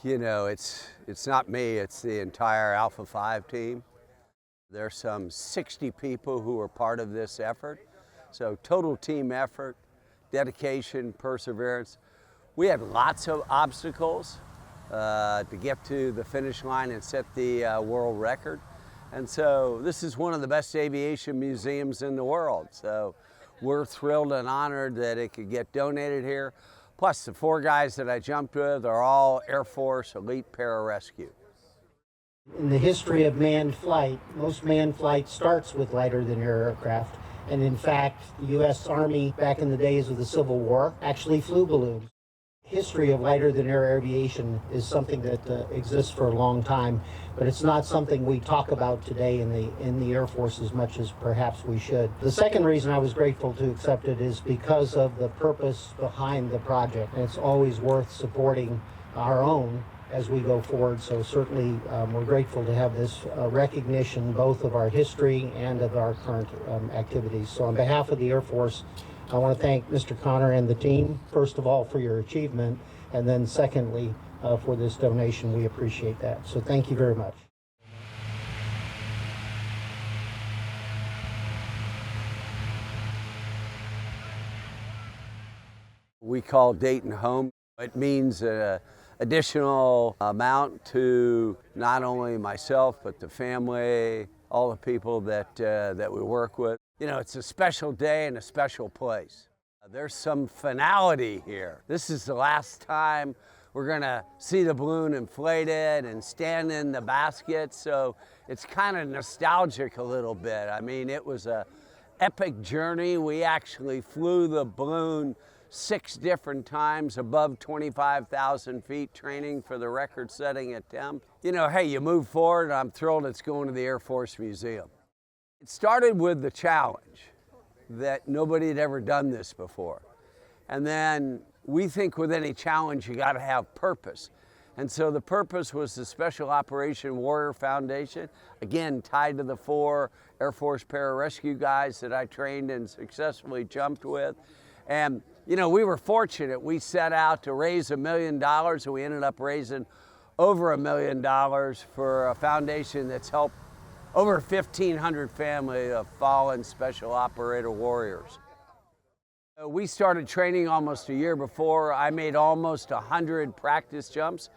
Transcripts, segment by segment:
You know, it's not me, it's the entire Alpha 5 team. There's some 60 people who are part of this effort. So total team effort, dedication, perseverance. We had lots of obstacles to get to the finish line and set the world record. And so this is one of the best aviation museums in the world. So we're thrilled and honored that it could get donated here. Plus the 4 guys that I jumped with are all Air Force elite pararescue. In the history of manned flight, most manned flight starts with lighter than air aircraft. And in fact, the U.S. Army, back in the days of the Civil War, actually flew balloons. History of lighter than air aviation is something that exists for a long time, but it's not something we talk about today in the Air Force as much as perhaps we should. The second reason I was grateful to accept it is because of the purpose behind the project. And it's always worth supporting our own as we go forward. So certainly we're grateful to have this recognition both of our history and of our current activities. So on behalf of the Air Force, I want to thank Mr. Connor and the team, first of all, for your achievement, and then secondly, for this donation. We appreciate that. So thank you very much. We call Dayton home. It means an additional amount to not only myself, but the family, all the people that we work with. You know, it's a special day and a special place. There's some finality here. This is the last time we're gonna see the balloon inflated and stand in the basket, so it's kind of nostalgic a little bit. I mean, it was an epic journey. We actually flew the balloon 6 different times above 25,000 feet, training for the record-setting attempt. You know, hey, you move forward, and I'm thrilled it's going to the Air Force Museum. It started with the challenge that nobody had ever done this before. And then we think with any challenge, you gotta have purpose. And so the purpose was the Special Operation Warrior Foundation, again, tied to the 4 Air Force Pararescue guys that I trained and successfully jumped with. And you know, we were fortunate. We set out to raise $1 million, and we ended up raising over $1 million for a foundation that's helped over 1,500 families of fallen special operator warriors. We started training almost a year before. I made almost 100 practice jumps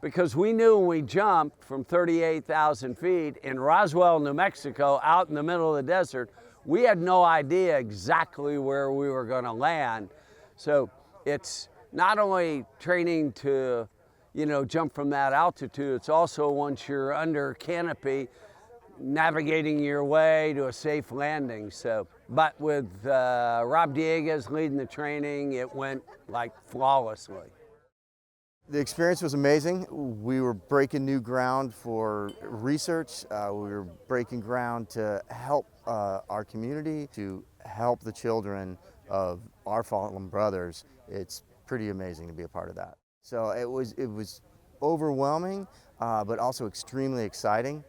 because we knew when we jumped from 38,000 feet in Roswell, New Mexico, out in the middle of the desert, we had no idea exactly where we were going to land. So it's not only training to, you know, jump from that altitude, it's also once you're under canopy, navigating your way to a safe landing. So, but with Rob Dieguez leading the training, it went like flawlessly. The experience was amazing. We were breaking new ground for research. We were breaking ground to help our community, to help the children of our fallen brothers. It's pretty amazing to be a part of that. So it was overwhelming, but also extremely exciting.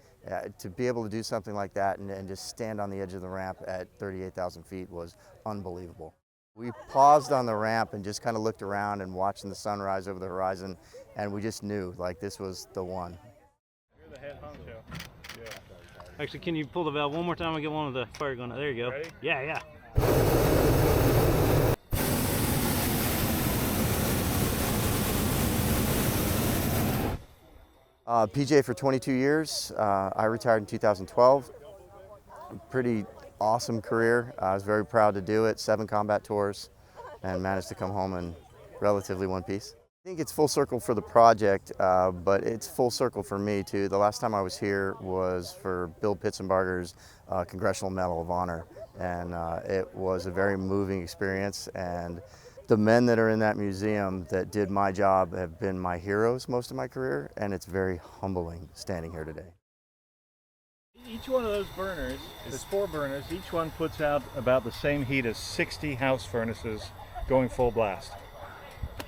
To be able to do something like that and just stand on the edge of the ramp at 38,000 feet was unbelievable. We paused on the ramp and just kind of looked around and watching the sunrise over the horizon, and we just knew like this was the one. You're the head honcho. Yeah. Actually, can you pull the valve one more time and get one of the fire going? There you go. Ready? Yeah, yeah. PJ for 22 years. I retired in 2012. Pretty awesome career. I was very proud to do it. 7 combat tours and managed to come home in relatively one piece. I think it's full circle for the project, but it's full circle for me too. The last time I was here was for Bill Pitzenbarger's Congressional Medal of Honor, and it was a very moving experience. And the men that are in that museum that did my job have been my heroes most of my career, and it's very humbling standing here today. Each one of those burners, there's 4 burners, each one puts out about the same heat as 60 house furnaces going full blast.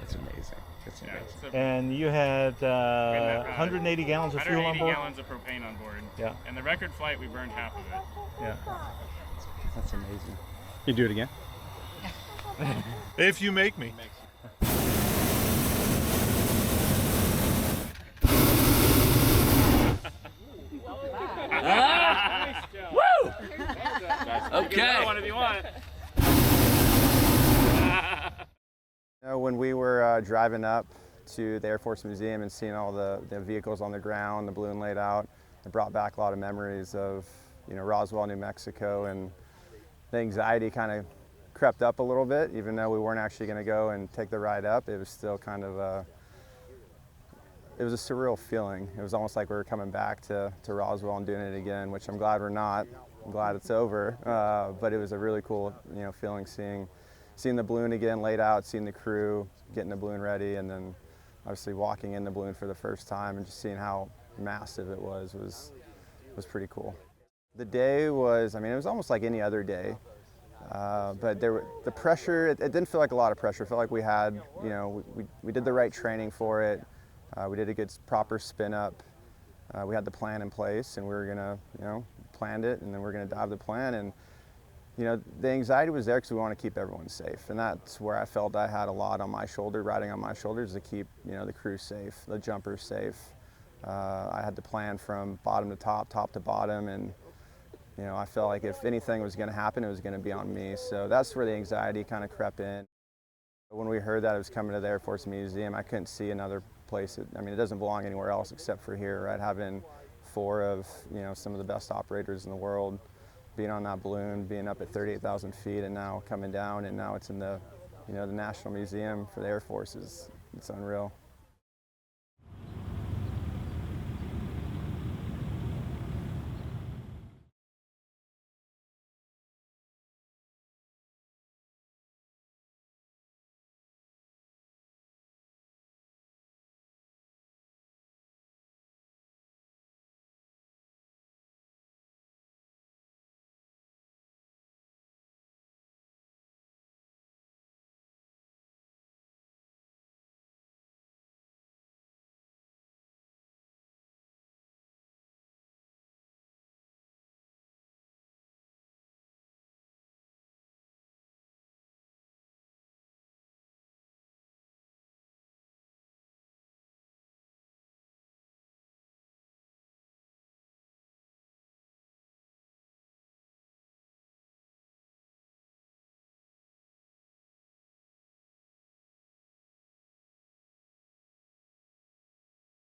That's amazing. That's amazing. Yeah, and you had 180 gallons of fuel on board? 180 gallons of propane on board. Yeah. And the record flight, we burned half of it. Yeah. That's amazing. You do it again? If you make me. remember driving up to the Air Force Museum and seeing all the vehicles on the ground, the balloon laid out. It brought back a lot of memories of, you know, Roswell, New Mexico, and the anxiety kind of crept up a little bit. Even though we weren't actually going to go and take the ride up, it was still kind of it was a surreal feeling. It was almost like we were coming back to Roswell and doing it again, which I'm glad we're not. I'm glad it's over, but it was a really cool, you know, feeling seeing the balloon again laid out, seeing the crew getting the balloon ready, and then obviously walking in the balloon for the first time and just seeing how massive it was pretty cool. The day was, I mean, it was almost like any other day, but the pressure, it didn't feel like a lot of pressure. It felt like we had, you know, we did the right training for it. We did a good proper spin up. We had the plan in place, and we were gonna, you know, planned it, and then we're gonna dive the plan. And you know, the anxiety was there because we want to keep everyone safe, and that's where I felt I had a lot on my shoulder, riding on my shoulders, to keep, you know, the crew safe, the jumpers safe. I had to plan from bottom to top, top to bottom, and you know, I felt like if anything was going to happen, it was going to be on me. So that's where the anxiety kind of crept in. When we heard that it was coming to the Air Force Museum, I couldn't see another place. I mean, it doesn't belong anywhere else except for here, right? Having 4 of, you know, some of the best operators in the world, being on that balloon, being up at 38,000 feet, and now coming down, and now it's in the, you know, the National Museum for the Air Force it's unreal.